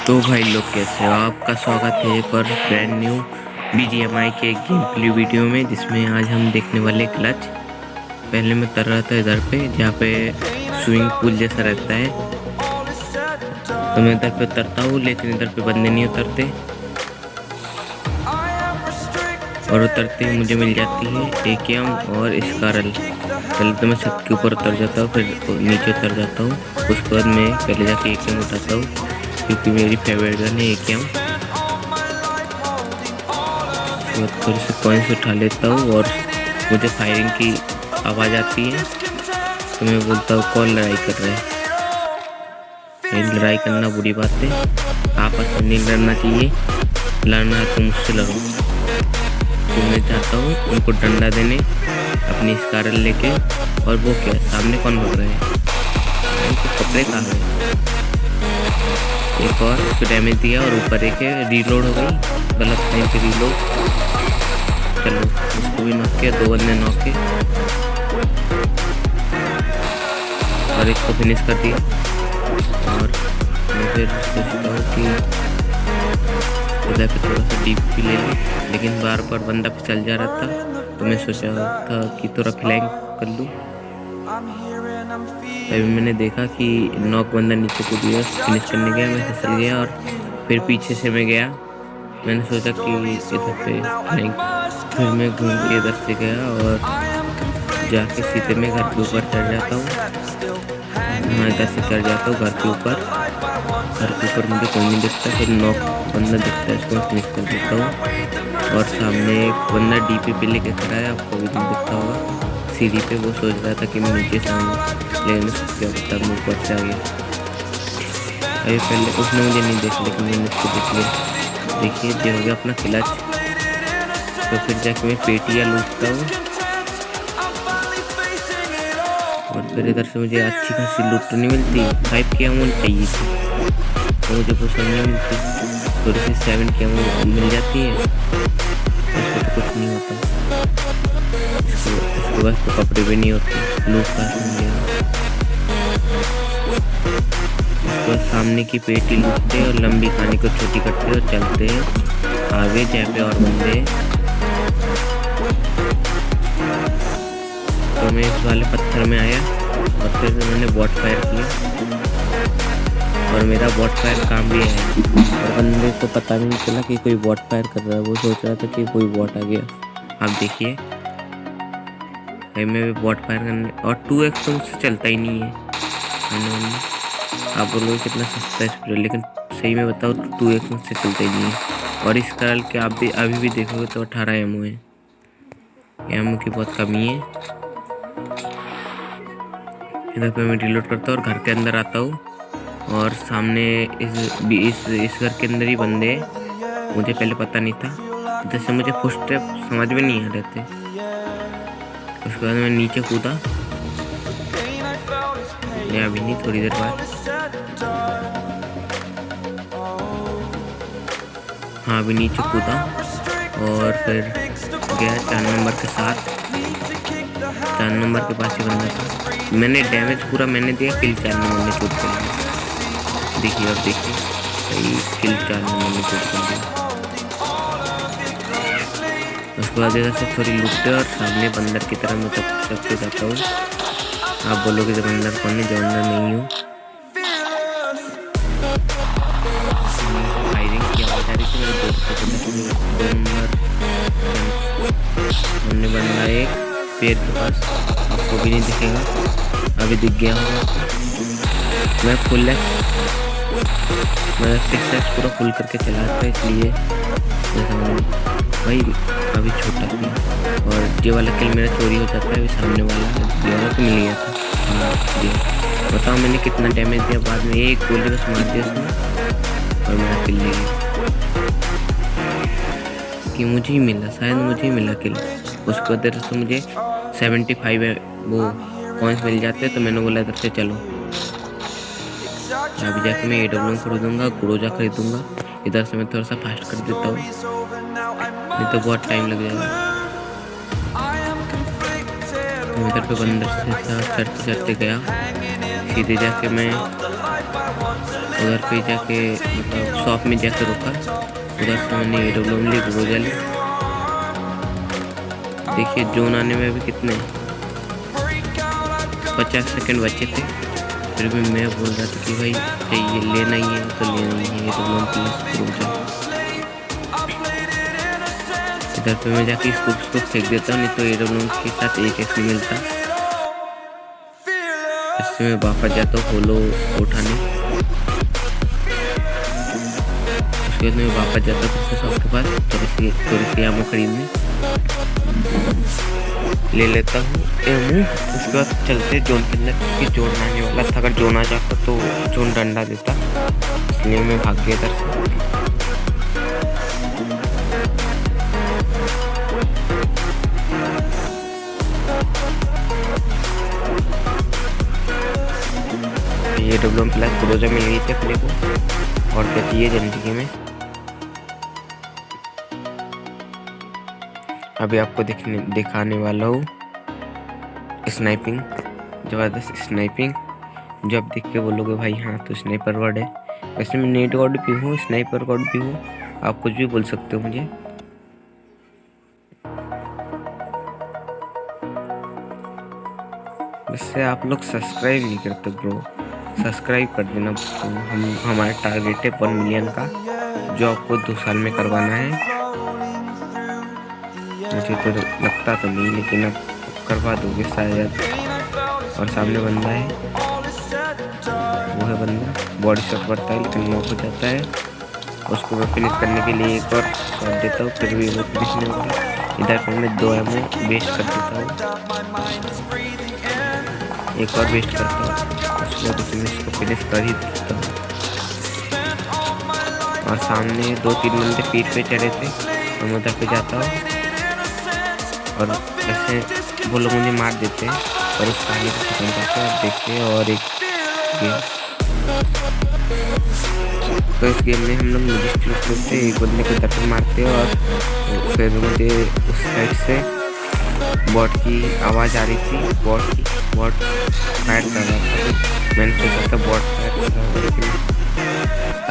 तो भाई लोग कैसे हो? आपका स्वागत है एक और ब्रांड न्यू BGMI के गेम प्ले वीडियो में, जिसमें आज हम देखने वाले क्लच। पहले मैं उतर रहा था इधर पे जहाँ पे स्विमिंग पूल जैसा रहता है, तो मैं इधर पे उतरता हूँ, लेकिन इधर पे बंदे नहीं उतरते और उतरते ही मुझे मिल जाती है AKM और स्कारल। पहले तो मैं छत के ऊपर उतर जाता हूँ, फिर नीचे उतर जाता हूँ। उसके बाद मैं पहले जाके AKM उठाता हूँ, क्योंकि मेरी फेवरेट गन है AKM। थोड़ी सी कॉइन्स उठा लेता हूँ और मुझे फायरिंग की आवाज़ आती है, तो मैं बोलता हूँ कौन लड़ाई कर रहा है। ये लड़ाई करना बुरी बात है, आपस में नहीं लड़ना चाहिए, लड़ना है तो मुझसे लड़ो। तो मैं चाहता हूँ उनको डंडा देने अपनी स्कारल लेके। और वो क्या, सामने कौन बोल रहा है? उनको कपड़े कहाँ गए? एक और उसको डैमेज दिया और ऊपर एक है, रीलोड हो गई, गलत टाइम पे रीलोड। चलो उसको भी नॉक किया, 2 बंदे नॉक किए और एक को फिनिश कर दिया। और मैं फिर सोचता हूँ कि उधर पे थोड़ा सा डीप भी ले लूँ, लेकिन बार बार बंदा पे चल जा रहा था, तो मैं सोचा था कि थोड़ा फ्लैंक कर लूँ। तभी मैंने देखा कि नॉक बंदा नीचे कूद गया, फिनिश करने गया, मैं फिसल गया और फिर पीछे से मैं गया। मैंने सोचा कि इधर पे फ्लैंक, फिर मैं घूम के इधर से गया और जाके सीधे मैं घर के ऊपर चढ़ जाता हूँ। मैं इधर से चढ़ जाता हूँ घर के ऊपर। घर के ऊपर मुझे कोई नहीं दिखता, फिर नॉक बंदा दिखता है, इसको मैं फिनिश कर देता हूँ। और सामने एक बंदा DP पे लेके खड़ा है, आपको भी दिखता होगा सीढ़ी पे। वो सोच रहा था कि मैं नीचे से आऊँगा, लेकिन उसको क्या पता मैं ऊपर से आ गया। अभी पहले उसने मुझे नहीं देखा, लेकिन मैंने उसको देख लिया। देखिए ये हो गया अपना क्लच। तो फिर जाके मैं पेटियाँ लूटता हूँ और फिर इधर से मुझे अच्छी खासी लूट तो नहीं मिलती। 5 की अमाउंट चाहिए थी, तो मुझे पसंद नहीं मिलती। थोड़ी सी 7 की अमाउंट मिल जाती है, इसको तो कुछ नहीं होता। इसके बाद तो कपड़े भी नहीं होते, लूट का इसके बाद सामने की पेटी लूटते और लंबी कहानी को छोटी करते और चलते हैं आगे जहाँ पे और बंदे। तो मैं इस वाले पत्थर में आया और फिर मैंने बॉट फायर किया और मेरा बॉट फायर काम भी आया। और बंदे को पता भी नहीं चला कि कोई बॉट फायर कर रहा है, वो सोच रहा था कि कोई बॉट आ गया। आप देखिए मैं भी बॉट फायर करने, और 2x तो मुझसे चलता ही नहीं है। आप बोलोगे कितना सस्ता है स्प्रे, लेकिन सही में बताओ तो 2x मुझसे चलता ही नहीं है। और इस कारण के आप भी अभी भी देखोगे तो 18 एमओ है, एमओ की बहुत कमी है। इधर पे मैं रिलोड करता हूँ और घर के अंदर आता हूँ, और सामने इस घर के अंदर ही बंदे हैं। मुझे पहले पता नहीं था, जैसे मुझे फुट स्टेप समझ में नहीं आ रहे थे। उसके बाद मैं नीचे कूदा, या अभी नहीं, थोड़ी देर बाद, हाँ अभी नीचे कूदा और फिर गया 4 नंबर के साथ। 4 नंबर के पास ही बंदा था, मैंने डैमेज पूरा मैंने दिया, किल 4 नंबर ने शूट कर दिया। देखिए अब देखिए भाई, किल 4 नंबर ने शूट कर दिया। उसके बाद इधर से थोड़ी लूटते और सामने बंदर की तरह मैं चपके जाता हूँ। आप बोलोगे जो बंदर कौन है, जो अंदर नहीं हूँ। फायरिंग की आवाज़ आ रही थी, मेरे दोस्त को 2 नंबर हमने बंदा एक पेड़ के पास, आपको भी नहीं दिखेगा, अभी दिख गया होगा। मैं फुल मैं 6x पूरा फुल करके चला था, इसलिए भाई अभी छोटा था। और ये वाला किल मेरा चोरी हो जाता है, अभी सामने वाला ये वाला तो मिल गया था। हाँ बताओ मैंने कितना डैमेज दिया बाद में, एक गोली बस मार दिया उसने और मेरा किल ले गया। कि मुझे ही मिला, शायद मुझे ही मिला किल। उसके बाद इधर से मुझे 75 वो कॉइन्स मिल जाते हैं, तो मैंने बोला इधर से चलो अभी जाके मैं AWM खरीदूंगा, ग्रोजा खरीदूंगा। इधर से मैं थोड़ा सा फास्ट कर देता हूँ, नहीं तो बहुत टाइम लग जाएगा। तो इधर पे बंदर से चढ़ते चढ़ते गया, सीधे जाके मैं उधर पे जाके मतलब शॉप में जाके रुका, उधर से मैंने AWM ली, ग्रोजा ली। देखिए जोन आने में अभी कितने 50 सेकंड बचे थे, फिर भी मैं बोल रहा था कि भाई चाहिए, लेना ही है तो लेना ही है AWM प्लस ग्रोजा। इधर पे मैं जाके इसको फेंक देता हूँ, नहीं तो AWM के साथ एक एक्स मिलता। इससे मैं वापस जाता हूँ होलो उठाने, उसके बाद मैं वापस जाता हूँ शॉप के पास थोड़ी सी आमो खरीदने, ले लेता हूँ एमो। उसके बाद चलते जोन के अंदर, क्योंकि जोन आने वाला था, अगर जोन आ जाता तो जोन डंडा देता, इसलिए मैं भाग गया इधर से। AWM प्लस ग्रोजा मिल गई थी अपने को, और क्या चाहिए जिंदगी में। अभी आपको दिखाने वाला हूँ स्नाइपिंग, जबरदस्त स्नाइपिंग, जो आप देख के बोलोगे भाई हाँ तो स्नाइपर गॉड है। वैसे मैं नेट गॉड भी हूँ, स्नाइपर गॉड भी हूँ, आप कुछ भी बोल सकते हो मुझे। वैसे आप लोग सब्सक्राइब नहीं करते ब्रो, सब्सक्राइब कर देना। हमारा टारगेट है 1 मिलियन का, जो आपको 2 साल में करवाना है। मुझे तो लगता तो नहीं, लेकिन अब करवा दोगे शायद। और सामने बंदा है, वो है बंदा, बॉडी शॉट करता है लेकिन नॉक हो जाता है। उसको मैं फिनिश करने के लिए एक और शॉट देता हूँ, फिर भी वो फिनिश नहीं होता। इधर पर मैं 2 एमओ वेस्ट कर देता हूँ, एक और वेस्ट करता हूँ, उसके बाद उसको फिनिश कर ही देता हूँ। और सामने 2-3 बंदे पीठ पे चढ़े थे, मैं उधर पे जाता हूँ और ऐसे वो लोग मुझे मार देते हैं, और उस कहानी को खत्म करते हैं। देखते हैं और एक गेम, तो इस गेम में हम लोग मजिस्ट्रेट करते हैं, एक बंदे को धक्का मारते हैं, और फिर मुझे उस साइड से बॉट की आवाज़ आ रही थी, बॉट फायर कर रहा था। मैंने सोचा था बॉट फायर कर रहा था, लेकिन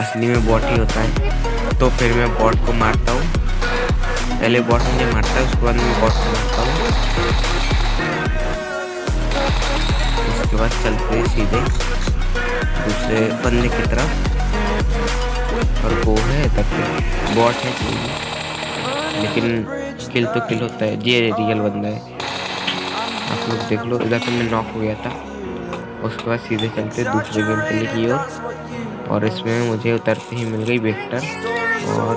असली में बॉट ही होता है। तो फिर मैं बॉट को मारता हूँ, पहले बॉट मुझे मारता है, उसके बाद मैं बॉट को मारता हूँ। उसके बाद चलते सीधे दूसरे बंदे की तरफ, और वो है तक बॉट है, लेकिन किल तो किल होता है, ये रियल बंदा है, आप लोग देख लो। इधर से मैं नॉक हो गया था। उसके बाद सीधे चलते दूसरे गेम प्ले की ओर, और इसमें मुझे उतरते ही मिल गई वेक्टर। और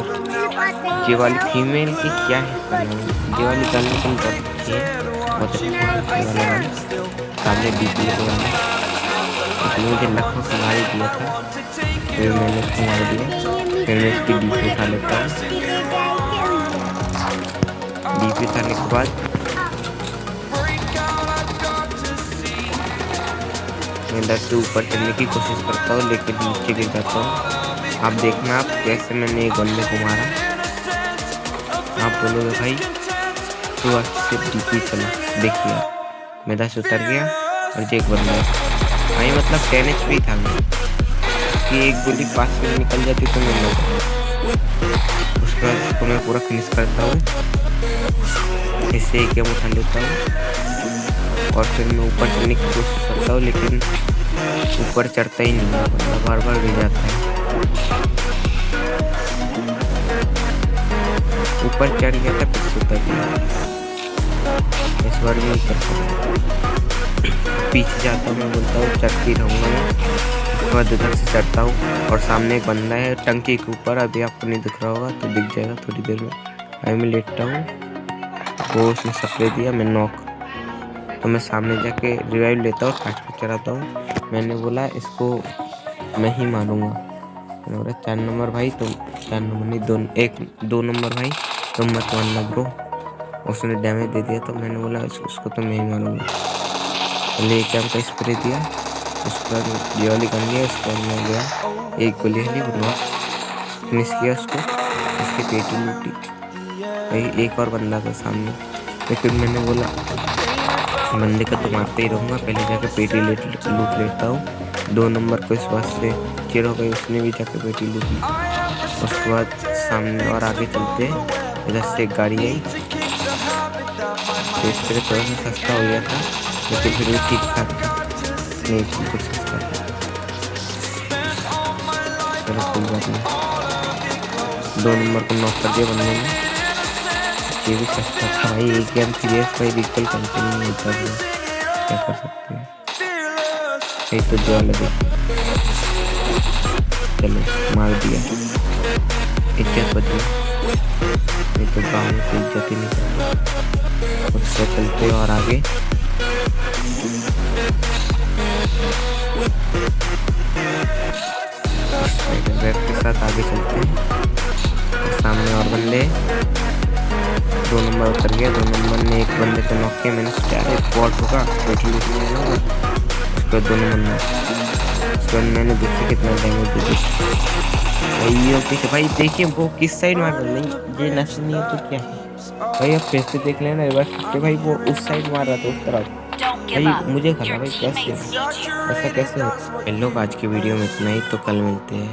ये वाली फीमेल की क्या है, ये वाली गर्ल लेकिन बहुत अच्छी है, बहुत अच्छी है। सामने DP को मुझे लखनऊ से मार दिया था, फिर मैंने उसको मार दिया। फिर मैं इसकी DP उठा लेता हूँ। DP उठाने के बाद मैं इधर से ऊपर चढ़ने की कोशिश करता हूँ, लेकिन नीचे गिर जाता हूँ। आप देखना आप कैसे मैंने एक बंदे को मारा। आप बोलोगे भाई तो अच्छे DP चला, देखिए मैं इधर से उतर गया, और एक बंदा भाई मतलब 10 HP था मैं, कि एक गोली पास में निकल जाती तो मैं लोग। उसके बाद इसको मैं पूरा फिनिश करता हूँ, इससे एक गेम उठा लेता हूँ, और फिर मैं ऊपर चढ़ने की कोशिश करता हूँ, लेकिन ऊपर चढ़ता ही नहीं है, मतलब बार बार गिर जाता है। ऊपर चढ़ गया था, फिर उतर गया, इस बार भी उतर सकता। पीछे जाता हूँ, मैं बोलता हूँ चढ़ती रहूँगा मैं। उसके बाद उधर से चढ़ता हूँ, और सामने एक बंदा है टंकी के ऊपर, अभी आपको नहीं दिख रहा होगा तो दिख जाएगा थोड़ी देर में। अभी मैं लेटता हूँ, वो उसने स्प्रे दिया, मैं नॉक, तो मैं सामने जाके रिवाइव लेता हूँ, काट पे चढ़ाता हूँ। मैंने बोला इसको मैं ही मारूंगा, मैंने बोला 4 नंबर भाई तुम, 4 नंबर नहीं 2 नंबर भाई तुम मत मारना ब्रो। उसने डैमेज दे दिया, तो मैंने बोला उसको तो मैं ही मारूंगा। लेके हमका स्प्रे दिया, उसके बाद ये वाली गन लिया, उसके बाद मैं गया, एक गोली हली बनवा फिनिश किया उसको, उसकी पेटी लूटी। एक और बंदा था सामने, लेकिन मैंने बोला बंदे का तो मारते ही रहूँगा, पहले जाकर पेटी लूट लेता हूँ। 2 नंबर को इस बात से चिर हो गई, उसने भी जाके पेटी लूट ली। उसके बाद सामने और आगे चलते इधर से एक गाड़ी आई, तो इस पर थोड़ा सा सस्ता हो गया था, लेकिन फिर भी ठीक ठाक था, नहीं बिल्कुल सस्ता था। चलो कोई बात नहीं, 2 नंबर को नॉक कर दिया बंदे ने। ये भी सस्ता था भाई, एक गेम सीरियस भाई रिकॉल कंटिन्यू मिलता है, क्या कर सकते हैं। यही तो जो लगे, चलो मार दिया, इज्जत बची, नहीं तो गाँव में कोई इज्जत ही नहीं करता। उससे चलते और आगे रेड के साथ आगे चलते हैं। सामने और बंदे, 2 नंबर उतर गया, 2 नंबर ने एक बंदे को नॉक किया। मैंने सोचा एक बॉट होगा, पेटी लूट लिया होगा। उसके बाद 2 नंबर ने, उसके बाद मैंने देखा कितना डैमेज दे दिया भाई। देखिए वो किस साइड मार रहा, नहीं ये नशा नहीं है तो क्या है भाई। अब फिर से देख लेना रिवर्स करके, भाई वो उस साइड मार रहा था, उस तरफ भाई। मुझे खला भाई, कैसे ऐसा कैसे हो। लोग आज की वीडियो में इतना ही, तो कल मिलते हैं।